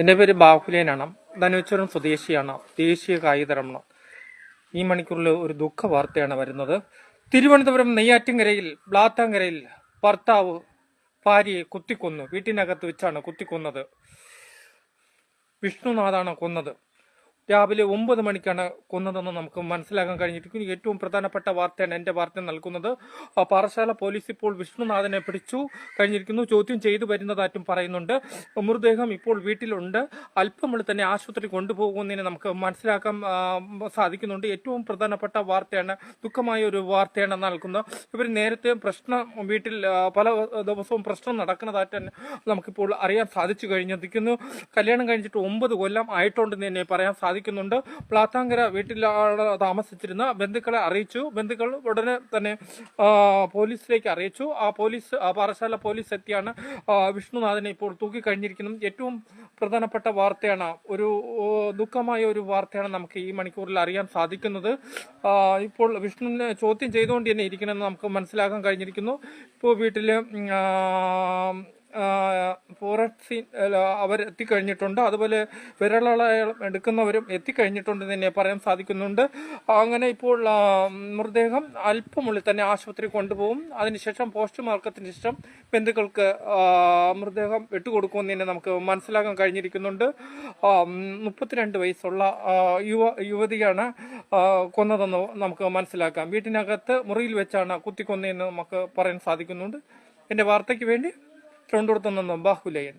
എൻ്റെ പേര് ബാഹുലേനാണ്. ധനുവച്ചരം സ്വദേശിയാണ്. ദേശീയ കായികതരമാണ്. ഈ മണിക്കൂറിൽ ഒരു ദുഃഖ വാർത്തയാണ് വരുന്നത്. തിരുവനന്തപുരം നെയ്യാറ്റിൻകരയിൽ ബ്ലാത്താങ്കരയിൽ ഭർത്താവ് ഭാര്യയെ കുത്തിക്കൊന്നു. വീട്ടിനകത്ത് വെച്ചാണ് കുത്തിക്കൊന്നത്. വിഷ്ണുനാഥാണ് കൊന്നത്. രാവിലെ 9 മണിക്കാണ് കൊന്നതെന്ന് നമുക്ക് മനസ്സിലാക്കാൻ കഴിഞ്ഞിരിക്കുന്നു. ഏറ്റവും പ്രധാനപ്പെട്ട വാർത്തയാണ് എൻ്റെ വാർത്ത നൽകുന്നത്. പാറശാല പോലീസ് ഇപ്പോൾ വിഷ്ണുനാഥനെ പിടിച്ചു കഴിഞ്ഞിരിക്കുന്നു. ചോദ്യം ചെയ്തു വരുന്നതായിട്ടും പറയുന്നുണ്ട്. മൃതദേഹം ഇപ്പോൾ വീട്ടിലുണ്ട്. അല്പമുള്ള തന്നെ ആശുപത്രി കൊണ്ടുപോകുന്നതിന് നമുക്ക് മനസ്സിലാക്കാൻ സാധിക്കുന്നുണ്ട്. ഏറ്റവും പ്രധാനപ്പെട്ട വാർത്തയാണ്, ദുഃഖമായ ഒരു വാർത്തയാണ് നൽകുന്നത്. ഇവർ നേരത്തെ പ്രശ്നം വീട്ടിൽ പല ദിവസവും പ്രശ്നം നടക്കുന്നതായിട്ട് തന്നെ നമുക്കിപ്പോൾ അറിയാൻ സാധിച്ചു കഴിഞ്ഞിരിക്കുന്നു. കല്യാണം കഴിഞ്ഞിട്ട് 9 കൊല്ലം ആയിട്ടുണ്ടെന്ന് തന്നെ പറയാൻ സാധിക്കുന്നുണ്ട്. പ്ലാത്താങ്കര വീട്ടിലാണ് താമസിച്ചിരുന്ന. ബന്ധുക്കളെ അറിയിച്ചു. ബന്ധുക്കൾ ഉടനെ തന്നെ പോലീസിലേക്ക് അറിയിച്ചു. പാറശാല പോലീസ് എത്തിയാണ് വിഷ്ണുനാഥനെ ഇപ്പോൾ തൂക്കിക്കഴിഞ്ഞിരിക്കുന്നത്. ഏറ്റവും പ്രധാനപ്പെട്ട വാർത്തയാണ്, ഒരു ദുഃഖമായ ഒരു വാർത്തയാണ് നമുക്ക് ഈ മണിക്കൂറിൽ അറിയാൻ സാധിക്കുന്നത്. ഇപ്പോൾ വിഷ്ണുവിനെ ചോദ്യം ചെയ്തുകൊണ്ട് തന്നെ ഇരിക്കണമെന്ന് നമുക്ക് മനസ്സിലാക്കാൻ കഴിഞ്ഞിരിക്കുന്നു. ഇപ്പോൾ വീട്ടിൽ ഫോറൻസിക് അവർ എത്തിക്കഴിഞ്ഞിട്ടുണ്ട്. അതുപോലെ വിരളടയാളം എടുക്കുന്നവരും എത്തിക്കഴിഞ്ഞിട്ടുണ്ടെന്ന് തന്നെ പറയാൻ സാധിക്കുന്നുണ്ട്. അങ്ങനെ ഇപ്പോൾ മൃതദേഹം അല്പമുള്ളിൽ തന്നെ ആശുപത്രി കൊണ്ടുപോകും. അതിനുശേഷം പോസ്റ്റ്മോർട്ടത്തിന് ശേഷം ബന്ധുക്കൾക്ക് മൃതദേഹം വിട്ടുകൊടുക്കുമെന്ന് തന്നെ നമുക്ക് മനസ്സിലാക്കാൻ കഴിഞ്ഞിരിക്കുന്നുണ്ട്. 32 വയസ്സുള്ള യുവതിയാണ് കൊന്നതെന്ന് നമുക്ക് മനസ്സിലാക്കാം. വീട്ടിനകത്ത് മുറിയിൽ വെച്ചാണ് കുത്തിക്കൊന്നതെന്ന് നമുക്ക് പറയാൻ സാധിക്കുന്നുണ്ട്. എൻ്റെ വാർത്തയ്ക്ക് വേണ്ടി ട്രോണ്ടോടത്തുനിന്ന് ബാഹുലയൻ.